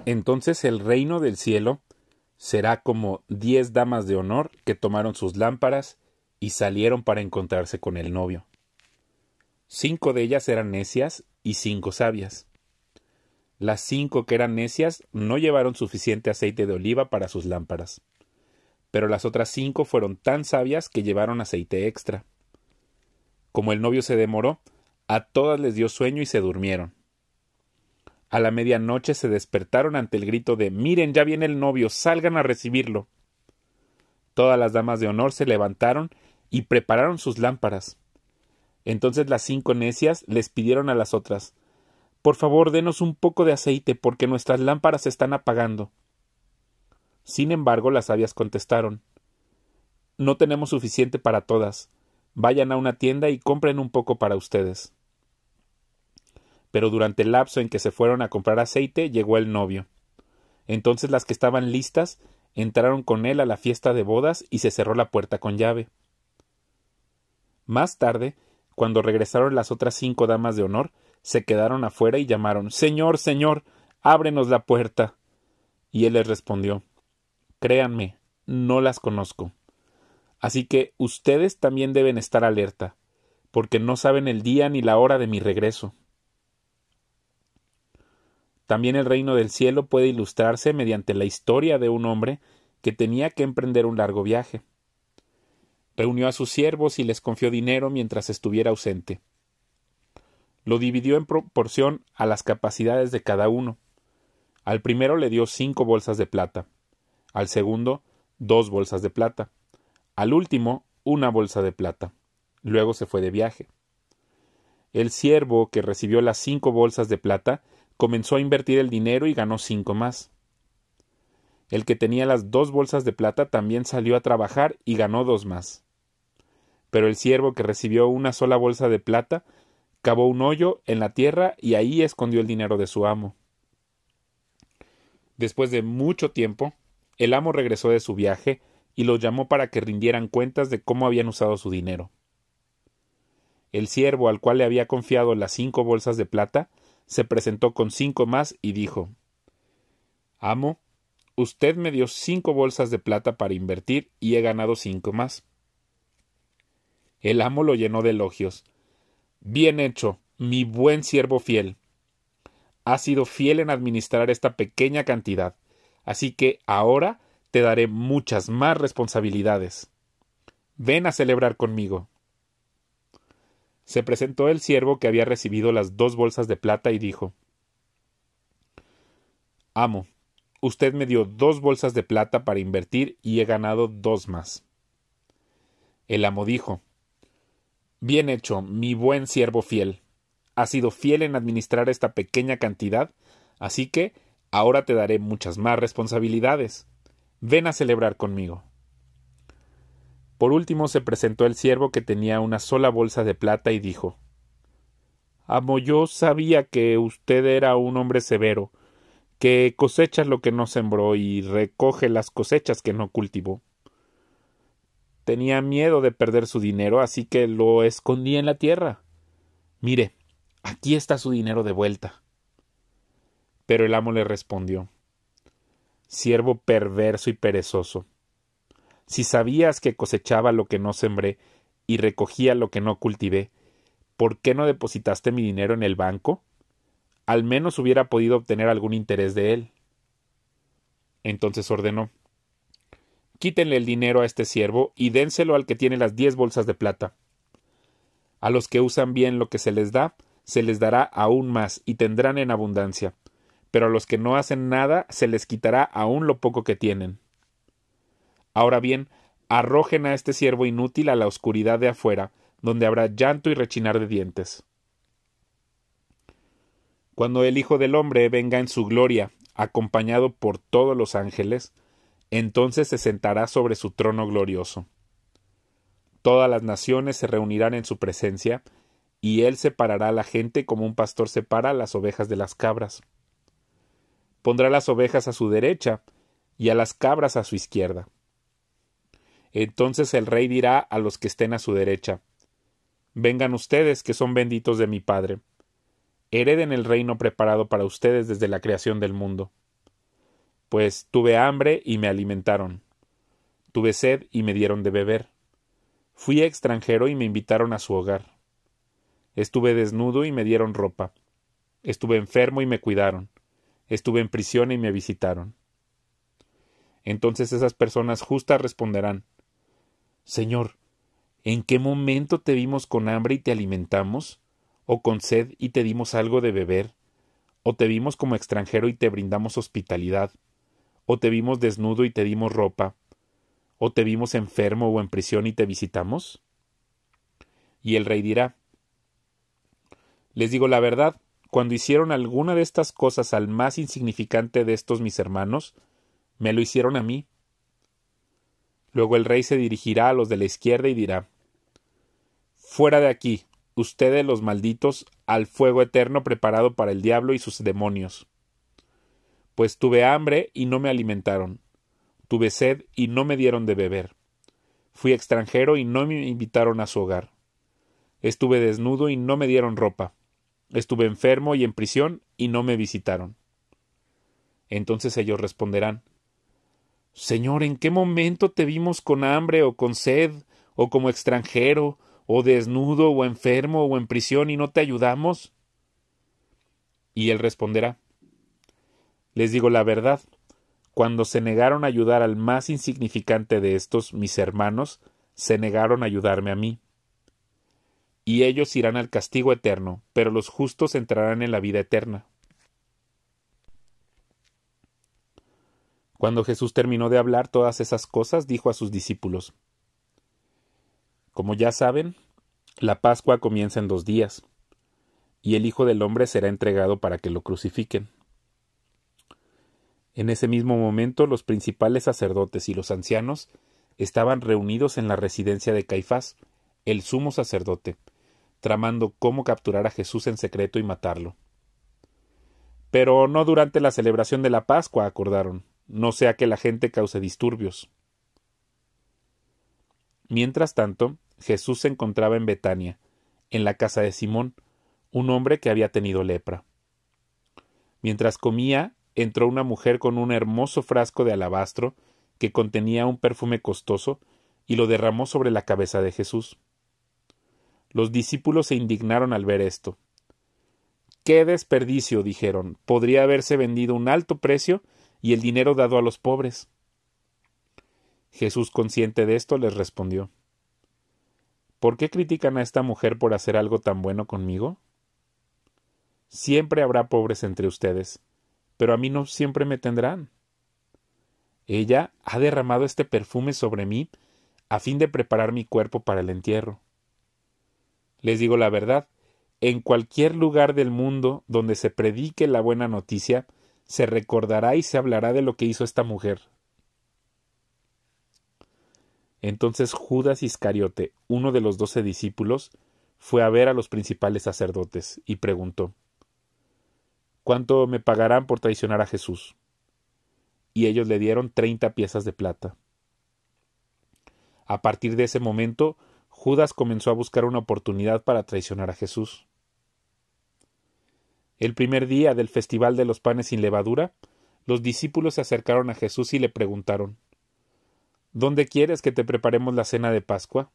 Entonces el reino del cielo será como 10 damas de honor que tomaron sus lámparas y salieron para encontrarse con el novio. 5 de ellas eran necias y 5 sabias. Las 5 que eran necias no llevaron suficiente aceite de oliva para sus lámparas, pero las otras 5 fueron tan sabias que llevaron aceite extra. Como el novio se demoró, a todas les dio sueño y se durmieron. A la medianoche se despertaron ante el grito de «¡Miren, ya viene el novio! ¡Salgan a recibirlo!». Todas las damas de honor se levantaron y prepararon sus lámparas. Entonces las 5 necias les pidieron a las otras «Por favor, denos un poco de aceite, porque nuestras lámparas se están apagando». Sin embargo, las sabias contestaron «No tenemos suficiente para todas. Vayan a una tienda y compren un poco para ustedes». Pero durante el lapso en que se fueron a comprar aceite, llegó el novio. Entonces las que estaban listas entraron con él a la fiesta de bodas y se cerró la puerta con llave. Más tarde, cuando regresaron las otras 5 damas de honor, se quedaron afuera y llamaron «Señor, señor, ábrenos la puerta». Y él les respondió «Créanme, no las conozco. Así que ustedes también deben estar alerta, porque no saben el día ni la hora de mi regreso». También el reino del cielo puede ilustrarse mediante la historia de un hombre que tenía que emprender un largo viaje. Reunió a sus siervos y les confió dinero mientras estuviera ausente. Lo dividió en proporción a las capacidades de cada uno. Al primero le dio 5 bolsas de plata, al segundo 2 bolsas de plata, al último 1 bolsa de plata. Luego se fue de viaje. El siervo que recibió las 5 bolsas de plata comenzó a invertir el dinero y ganó 5 más. El que tenía las 2 bolsas de plata también salió a trabajar y ganó 2 más. Pero el siervo que recibió una sola bolsa de plata cavó un hoyo en la tierra y ahí escondió el dinero de su amo. Después de mucho tiempo, el amo regresó de su viaje y los llamó para que rindieran cuentas de cómo habían usado su dinero. El siervo al cual le había confiado las 5 bolsas de plata se presentó con 5 más y dijo «Amo, usted me dio 5 bolsas de plata para invertir y he ganado 5 más». El amo lo llenó de elogios. «Bien hecho, mi buen siervo fiel. Has sido fiel en administrar esta pequeña cantidad, así que ahora te daré muchas más responsabilidades. Ven a celebrar conmigo». Se presentó el siervo que había recibido las 2 bolsas de plata y dijo «Amo, usted me dio 2 bolsas de plata para invertir y he ganado 2 más». El amo dijo «Bien hecho, mi buen siervo fiel. Has sido fiel en administrar esta pequeña cantidad, así que ahora te daré muchas más responsabilidades. Ven a celebrar conmigo». Por último se presentó el siervo que tenía una sola bolsa de plata y dijo «Amo, yo sabía que usted era un hombre severo, que cosecha lo que no sembró y recoge las cosechas que no cultivó. Tenía miedo de perder su dinero, así que lo escondí en la tierra. Mire, aquí está su dinero de vuelta». Pero el amo le respondió «Siervo perverso y perezoso. Si sabías que cosechaba lo que no sembré y recogía lo que no cultivé, ¿por qué no depositaste mi dinero en el banco? Al menos hubiera podido obtener algún interés de él». Entonces ordenó «Quítenle el dinero a este siervo y dénselo al que tiene las 10 bolsas de plata. A los que usan bien lo que se les da, se les dará aún más y tendrán en abundancia, pero a los que no hacen nada se les quitará aún lo poco que tienen. Ahora bien, arrojen a este siervo inútil a la oscuridad de afuera, donde habrá llanto y rechinar de dientes. Cuando el Hijo del Hombre venga en su gloria, acompañado por todos los ángeles, entonces se sentará sobre su trono glorioso. Todas las naciones se reunirán en su presencia, y él separará a la gente como un pastor separa las ovejas de las cabras. Pondrá las ovejas a su derecha y a las cabras a su izquierda. Entonces el rey dirá a los que estén a su derecha: «Vengan ustedes, que son benditos de mi Padre. Hereden el reino preparado para ustedes desde la creación del mundo. Pues tuve hambre y me alimentaron. Tuve sed y me dieron de beber. Fui extranjero y me invitaron a su hogar. Estuve desnudo y me dieron ropa. Estuve enfermo y me cuidaron. Estuve en prisión y me visitaron. Entonces esas personas justas responderán: Señor, ¿en qué momento te vimos con hambre y te alimentamos? ¿O con sed y te dimos algo de beber? ¿O te vimos como extranjero y te brindamos hospitalidad? ¿O te vimos desnudo y te dimos ropa? ¿O te vimos enfermo o en prisión y te visitamos? Y el rey dirá: Les digo la verdad, cuando hicieron alguna de estas cosas al más insignificante de estos mis hermanos, me lo hicieron a mí. Luego el rey se dirigirá a los de la izquierda y dirá: Fuera de aquí, ustedes los malditos, al fuego eterno preparado para el diablo y sus demonios. Pues tuve hambre y no me alimentaron, tuve sed y no me dieron de beber, fui extranjero y no me invitaron a su hogar, estuve desnudo y no me dieron ropa, estuve enfermo y en prisión y no me visitaron. Entonces ellos responderán: Señor, ¿en qué momento te vimos con hambre o con sed, o como extranjero, o desnudo, o enfermo, o en prisión y no te ayudamos? Y él responderá: Les digo la verdad, cuando se negaron a ayudar al más insignificante de estos mis hermanos, se negaron a ayudarme a mí. Y ellos irán al castigo eterno, pero los justos entrarán en la vida eterna. Cuando Jesús terminó de hablar todas esas cosas, dijo a sus discípulos: Como ya saben, la Pascua comienza en 2 días, y el Hijo del Hombre será entregado para que lo crucifiquen. En ese mismo momento los principales sacerdotes y los ancianos estaban reunidos en la residencia de Caifás, el sumo sacerdote, tramando cómo capturar a Jesús en secreto y matarlo. Pero no durante la celebración de la Pascua, acordaron, no sea que la gente cause disturbios. Mientras tanto, Jesús se encontraba en Betania, en la casa de Simón, un hombre que había tenido lepra. Mientras comía, entró una mujer con un hermoso frasco de alabastro que contenía un perfume costoso y lo derramó sobre la cabeza de Jesús. Los discípulos se indignaron al ver esto. ¡Qué desperdicio!, dijeron. Podría haberse vendido a un alto precio y el dinero dado a los pobres. Jesús, consciente de esto, les respondió: ¿Por qué critican a esta mujer por hacer algo tan bueno conmigo? Siempre habrá pobres entre ustedes, pero a mí no siempre me tendrán. Ella ha derramado este perfume sobre mí a fin de preparar mi cuerpo para el entierro. Les digo la verdad, en cualquier lugar del mundo donde se predique la buena noticia, se recordará y se hablará de lo que hizo esta mujer. Entonces Judas Iscariote, uno de los 12 discípulos, fue a ver a los principales sacerdotes y preguntó: ¿Cuánto me pagarán por traicionar a Jesús? Y ellos le dieron 30 piezas de plata. A partir de ese momento, Judas comenzó a buscar una oportunidad para traicionar a Jesús. El primer día del festival de los panes sin levadura, los discípulos se acercaron a Jesús y le preguntaron: ¿Dónde quieres que te preparemos la cena de Pascua?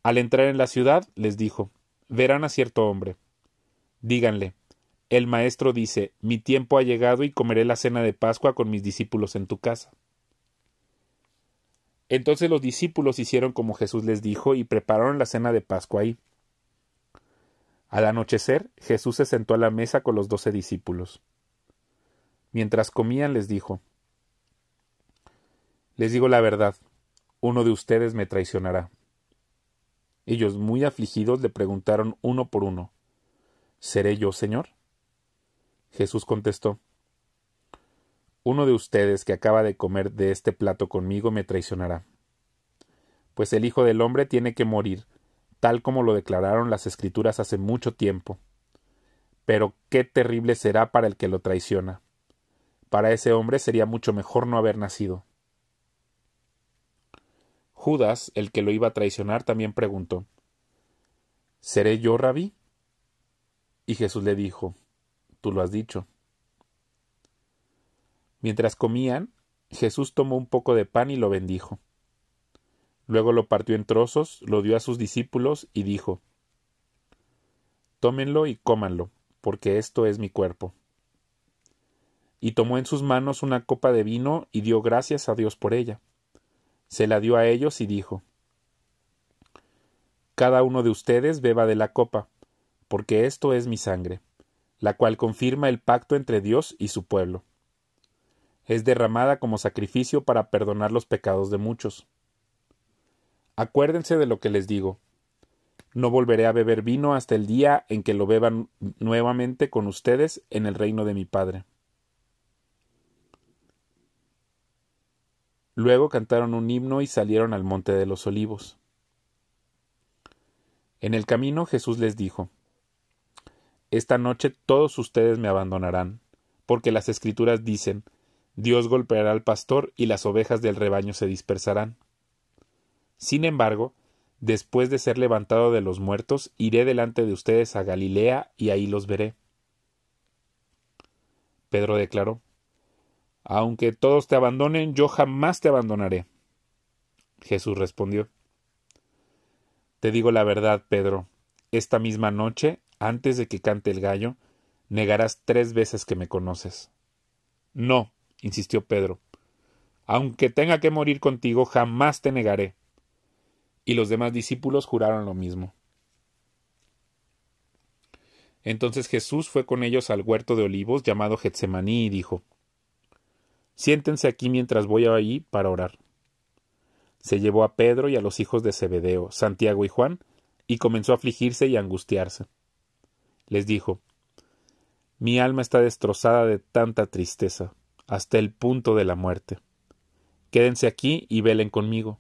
Al entrar en la ciudad, les dijo: verán a cierto hombre. Díganle: el maestro dice, mi tiempo ha llegado y comeré la cena de Pascua con mis discípulos en tu casa. Entonces los discípulos hicieron como Jesús les dijo y prepararon la cena de Pascua ahí. Al anochecer, Jesús se sentó a la mesa con los 12 discípulos. Mientras comían les dijo: les digo la verdad, uno de ustedes me traicionará. Ellos, muy afligidos, le preguntaron uno por uno: ¿seré yo, Señor? Jesús contestó: uno de ustedes que acaba de comer de este plato conmigo me traicionará. Pues el Hijo del Hombre tiene que morir, tal como lo declararon las Escrituras hace mucho tiempo. Pero qué terrible será para el que lo traiciona. Para ese hombre sería mucho mejor no haber nacido. Judas, el que lo iba a traicionar, también preguntó: ¿seré yo, Rabí? Y Jesús le dijo: tú lo has dicho. Mientras comían, Jesús tomó un poco de pan y lo bendijo. Luego lo partió en trozos, lo dio a sus discípulos y dijo: Tómenlo y cómanlo, porque esto es mi cuerpo. Y tomó en sus manos una copa de vino y dio gracias a Dios por ella. Se la dio a ellos y dijo: Cada uno de ustedes beba de la copa, porque esto es mi sangre, la cual confirma el pacto entre Dios y su pueblo. Es derramada como sacrificio para perdonar los pecados de muchos. Acuérdense de lo que les digo. No volveré a beber vino hasta el día en que lo beban nuevamente con ustedes en el reino de mi Padre. Luego cantaron un himno y salieron al monte de los Olivos. En el camino Jesús les dijo: Esta noche todos ustedes me abandonarán, porque las Escrituras dicen: Dios golpeará al pastor y las ovejas del rebaño se dispersarán. Sin embargo, después de ser levantado de los muertos, iré delante de ustedes a Galilea y ahí los veré. Pedro declaró: Aunque todos te abandonen, yo jamás te abandonaré. Jesús respondió: Te digo la verdad, Pedro, esta misma noche, antes de que cante el gallo, negarás 3 veces que me conoces. No, insistió Pedro, aunque tenga que morir contigo, jamás te negaré. Y los demás discípulos juraron lo mismo. Entonces Jesús fue con ellos al huerto de olivos llamado Getsemaní y dijo: Siéntense aquí mientras voy allí para orar. Se llevó a Pedro y a los hijos de Zebedeo, Santiago y Juan, y comenzó a afligirse y a angustiarse. Les dijo: Mi alma está destrozada de tanta tristeza, hasta el punto de la muerte. Quédense aquí y velen conmigo.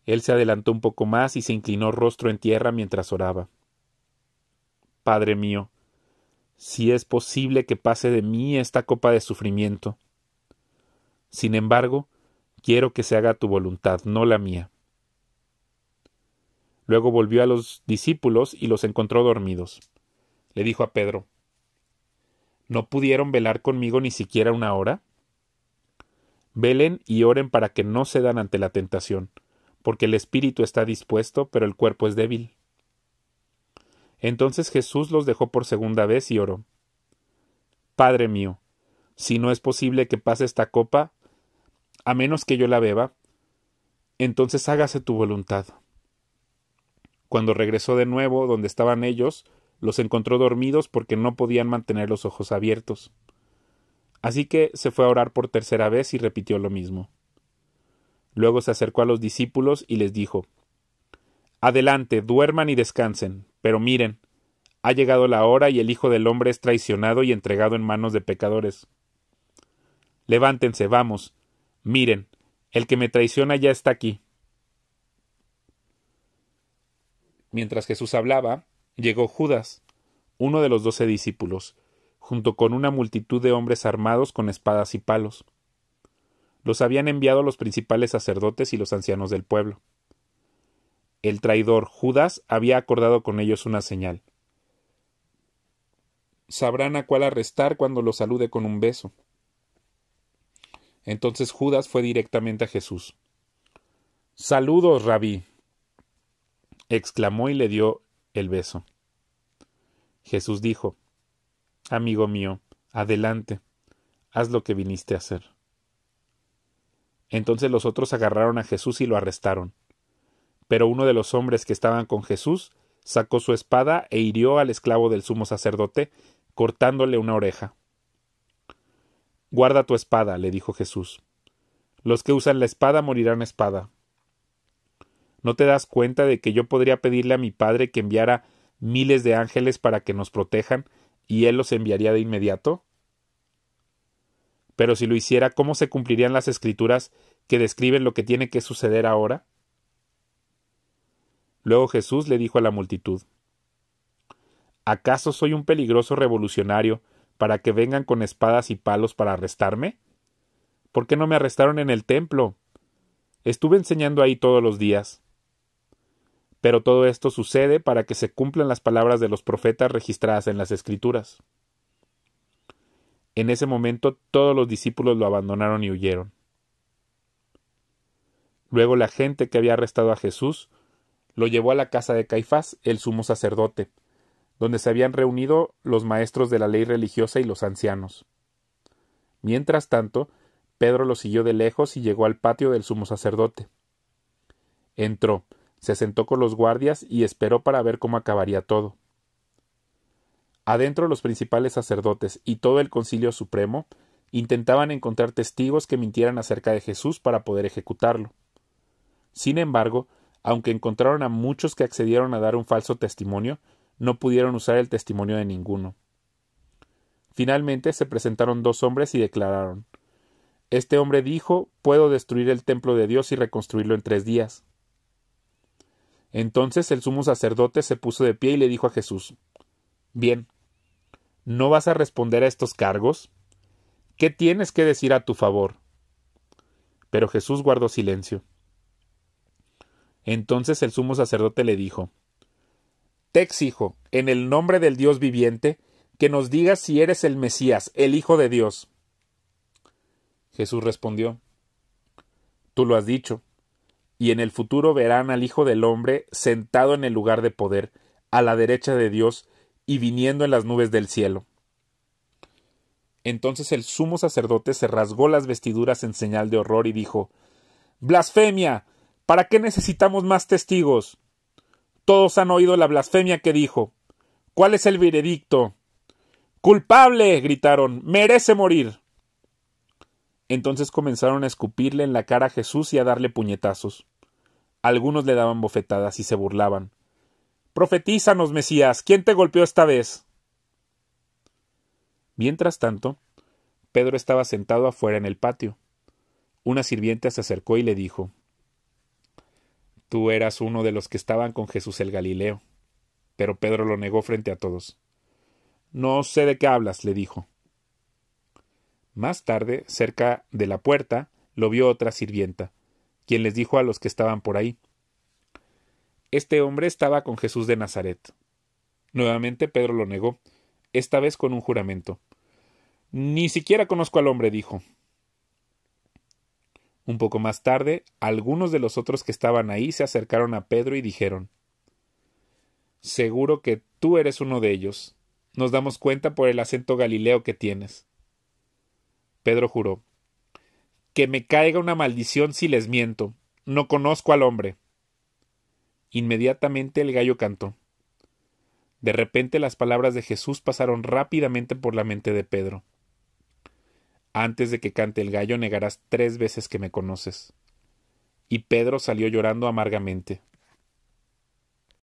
Él se adelantó un poco más y se inclinó rostro en tierra mientras oraba. Padre mío, si es posible que pase de mí esta copa de sufrimiento. Sin embargo, quiero que se haga tu voluntad, no la mía. Luego volvió a los discípulos y los encontró dormidos. Le dijo a Pedro: ¿No pudieron velar conmigo ni siquiera 1 hora? Velen y oren para que no cedan ante la tentación, porque el espíritu está dispuesto, pero el cuerpo es débil. Entonces Jesús los dejó por segunda vez y oró: Padre mío, si no es posible que pase esta copa, a menos que yo la beba, entonces hágase tu voluntad. Cuando regresó de nuevo donde estaban ellos, los encontró dormidos porque no podían mantener los ojos abiertos. Así que se fue a orar por 3ª vez y repitió lo mismo. Luego se acercó a los discípulos y les dijo: Adelante, duerman y descansen, pero miren, ha llegado la hora y el Hijo del Hombre es traicionado y entregado en manos de pecadores. Levántense, vamos, miren, el que me traiciona ya está aquí. Mientras Jesús hablaba, llegó Judas, uno de los 12 discípulos, junto con una multitud de hombres armados con espadas y palos. Los habían enviado los principales sacerdotes y los ancianos del pueblo. El traidor Judas había acordado con ellos una señal. Sabrán a cuál arrestar cuando lo salude con un beso. Entonces Judas fue directamente a Jesús. —¡Saludos, Rabí! —exclamó y le dio el beso. Jesús dijo: Amigo mío, adelante, haz lo que viniste a hacer. Entonces los otros agarraron a Jesús y lo arrestaron. Pero uno de los hombres que estaban con Jesús sacó su espada e hirió al esclavo del sumo sacerdote, cortándole una oreja. Guarda tu espada, le dijo Jesús. Los que usan la espada morirán a espada. ¿No te das cuenta de que yo podría pedirle a mi Padre que enviara miles de ángeles para que nos protejan y Él los enviaría de inmediato? Pero si lo hiciera, ¿cómo se cumplirían las Escrituras que describen lo que tiene que suceder ahora? Luego Jesús le dijo a la multitud: ¿Acaso soy un peligroso revolucionario para que vengan con espadas y palos para arrestarme? ¿Por qué no me arrestaron en el templo? Estuve enseñando ahí todos los días. Pero todo esto sucede para que se cumplan las palabras de los profetas registradas en las Escrituras. En ese momento todos los discípulos lo abandonaron y huyeron. Luego la gente que había arrestado a Jesús lo llevó a la casa de Caifás, el sumo sacerdote, donde se habían reunido los maestros de la ley religiosa y los ancianos. Mientras tanto, Pedro lo siguió de lejos y llegó al patio del sumo sacerdote. Entró, se sentó con los guardias y esperó para ver cómo acabaría todo. Adentro los principales sacerdotes y todo el concilio supremo intentaban encontrar testigos que mintieran acerca de Jesús para poder ejecutarlo. Sin embargo, aunque encontraron a muchos que accedieron a dar un falso testimonio, no pudieron usar el testimonio de ninguno. Finalmente se presentaron 2 hombres y declararon: «Este hombre dijo, puedo destruir el templo de Dios y reconstruirlo en 3 días». Entonces el sumo sacerdote se puso de pie y le dijo a Jesús: «Bien, ¿no vas a responder a estos cargos? ¿Qué tienes que decir a tu favor?». Pero Jesús guardó silencio. Entonces el sumo sacerdote le dijo: «Te exijo, en el nombre del Dios viviente, que nos digas si eres el Mesías, el Hijo de Dios». Jesús respondió: «Tú lo has dicho, y en el futuro verán al Hijo del Hombre sentado en el lugar de poder, a la derecha de Dios, y viniendo en las nubes del cielo». Entonces el sumo sacerdote se rasgó las vestiduras en señal de horror y dijo: «¡Blasfemia! ¿Para qué necesitamos más testigos? Todos han oído la blasfemia que dijo. ¿Cuál es el veredicto?». «¡Culpable!», gritaron. «¡Merece morir!». Entonces comenzaron a escupirle en la cara a Jesús y a darle puñetazos. Algunos le daban bofetadas y se burlaban. «Profetízanos, Mesías, ¿quién te golpeó esta vez?». Mientras tanto, Pedro estaba sentado afuera en el patio. Una sirvienta se acercó y le dijo: «Tú eras uno de los que estaban con Jesús el Galileo». Pero Pedro lo negó frente a todos. «No sé de qué hablas», le dijo. Más tarde, cerca de la puerta, lo vio otra sirvienta, quien les dijo a los que estaban por ahí: «Este hombre estaba con Jesús de Nazaret». Nuevamente Pedro lo negó, esta vez con un juramento. «Ni siquiera conozco al hombre», dijo. Un poco más tarde, algunos de los otros que estaban ahí se acercaron a Pedro y dijeron: «Seguro que tú eres uno de ellos. Nos damos cuenta por el acento galileo que tienes». Pedro juró: «Que me caiga una maldición si les miento. No conozco al hombre». Inmediatamente el gallo cantó. De repente las palabras de Jesús pasaron rápidamente por la mente de Pedro. «Antes de que cante el gallo negarás 3 veces que me conoces». Y Pedro salió llorando amargamente.